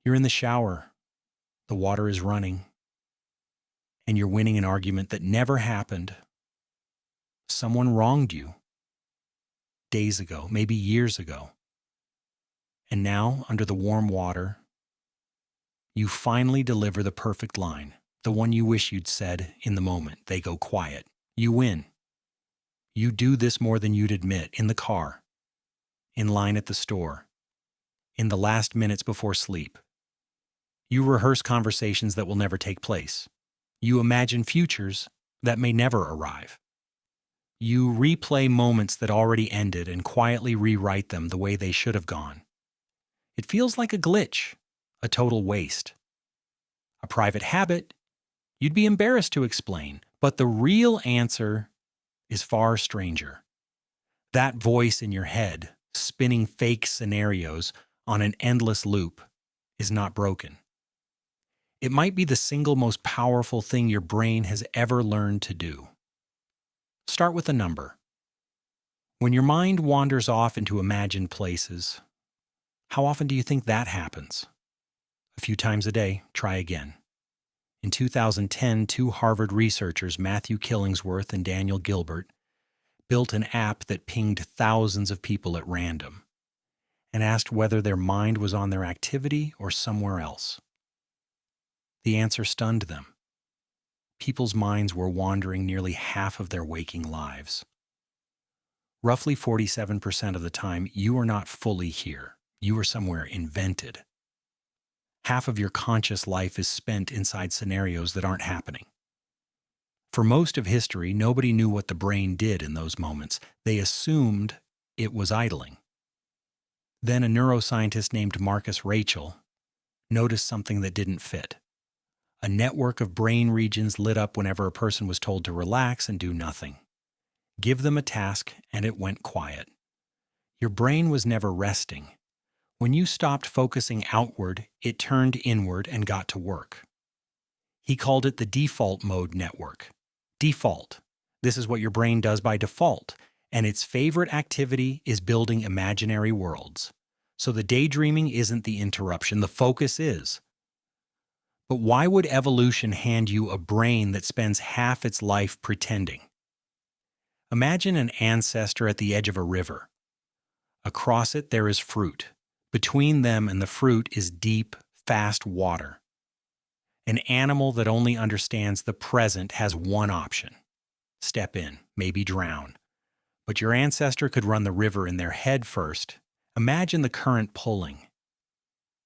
You're in the shower, the water is running, and you're winning an argument that never happened. Someone wronged you days ago, maybe years ago. And now, under the warm water, you finally deliver the perfect line, the one you wish you'd said in the moment. They go quiet. You win. You do this more than you'd admit, in the car, in line at the store, in the last minutes before sleep. You rehearse conversations that will never take place. You imagine futures that may never arrive. You replay moments that already ended and quietly rewrite them the way they should have gone. It feels like a glitch, a total waste. A private habit you'd be embarrassed to explain, but the real answer is far stranger. That voice in your head, spinning fake scenarios on an endless loop, is not broken. It might be the single most powerful thing your brain has ever learned to do. Start with a number. When your mind wanders off into imagined places, how often do you think that happens? A few times a day. Try again. In 2010, two Harvard researchers, Matthew Killingsworth and Daniel Gilbert, built an app that pinged thousands of people at random and asked whether their mind was on their activity or somewhere else. The answer stunned them. People's minds were wandering nearly half of their waking lives. Roughly 47% of the time, you are not fully here. You are somewhere invented. Half of your conscious life is spent inside scenarios that aren't happening. For most of history, nobody knew what the brain did in those moments. They assumed it was idling. Then a neuroscientist named Marcus Raichle noticed something that didn't fit. A network of brain regions lit up whenever a person was told to relax and do nothing. Give them a task, and it went quiet. Your brain was never resting. When you stopped focusing outward, it turned inward and got to work. He called it the default mode network. Default. This is what your brain does by default, and its favorite activity is building imaginary worlds. So the daydreaming isn't the interruption, the focus is. But why would evolution hand you a brain that spends half its life pretending? Imagine an ancestor at the edge of a river. Across it there is fruit. Between them and the fruit is deep, fast water. An animal that only understands the present has one option. Step in, maybe drown. But your ancestor could run the river in their head first. Imagine the current pulling.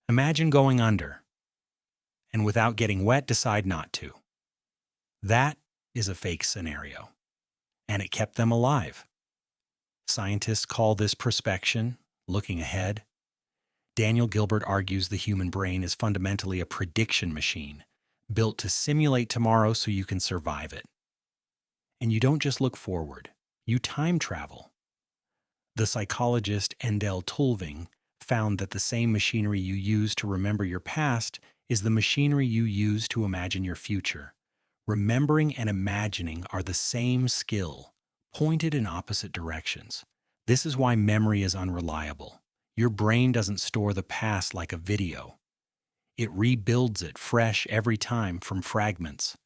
Imagine going under. And without getting wet, decide not to. That is a fake scenario. And it kept them alive. Scientists call this prospection, looking ahead. Daniel Gilbert argues the human brain is fundamentally a prediction machine, built to simulate tomorrow so you can survive it. And you don't just look forward, you time travel. The psychologist Endel Tulving found that the same machinery you use to remember your past is the machinery you use to imagine your future. Remembering and imagining are the same skill, pointed in opposite directions. This is why memory is unreliable. Your brain doesn't store the past like a video. It rebuilds it fresh every time from fragments.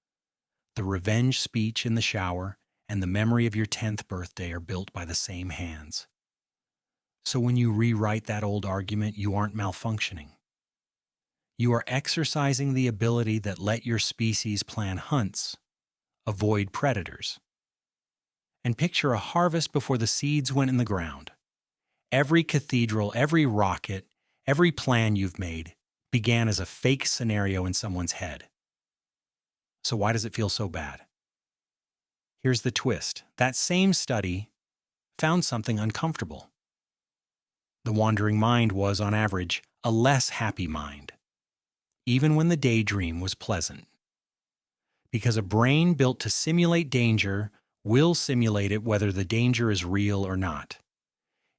The revenge speech in the shower and the memory of your 10th birthday are built by the same hands. So when you rewrite that old argument, you aren't malfunctioning. You are exercising the ability that let your species plan hunts, avoid predators. And picture a harvest before the seeds went in the ground. Every cathedral, every rocket, every plan you've made began as a fake scenario in someone's head. So why does it feel so bad? Here's the twist. That same study found something uncomfortable. The wandering mind was, on average, a less happy mind, even when the daydream was pleasant. Because a brain built to simulate danger will simulate it whether the danger is real or not.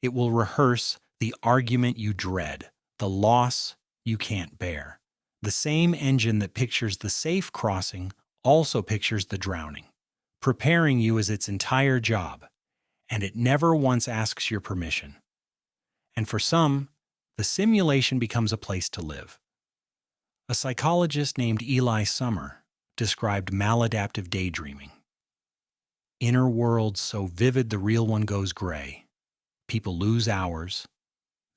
It will rehearse the argument you dread, the loss you can't bear. The same engine that pictures the safe crossing also pictures the drowning. Preparing you is its entire job, and it never once asks your permission. And for some, the simulation becomes a place to live. A psychologist named Eli Summer described maladaptive daydreaming. Inner worlds so vivid the real one goes gray. People lose hours,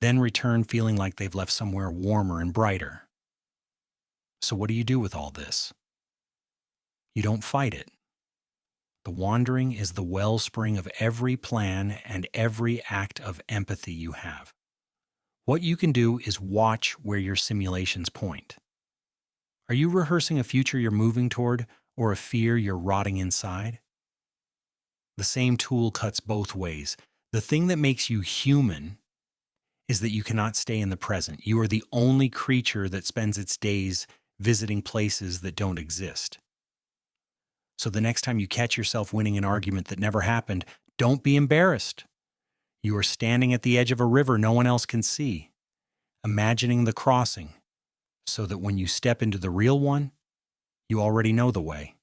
then return feeling like they've left somewhere warmer and brighter. So what do you do with all this? You don't fight it. The wandering is the wellspring of every plan and every act of empathy you have. What you can do is watch where your simulations point. Are you rehearsing a future you're moving toward or a fear you're rotting inside? The same tool cuts both ways. The thing that makes you human is that you cannot stay in the present. You are the only creature that spends its days visiting places that don't exist. So the next time you catch yourself winning an argument that never happened, don't be embarrassed. You are standing at the edge of a river no one else can see, imagining the crossing, so that when you step into the real one, you already know the way.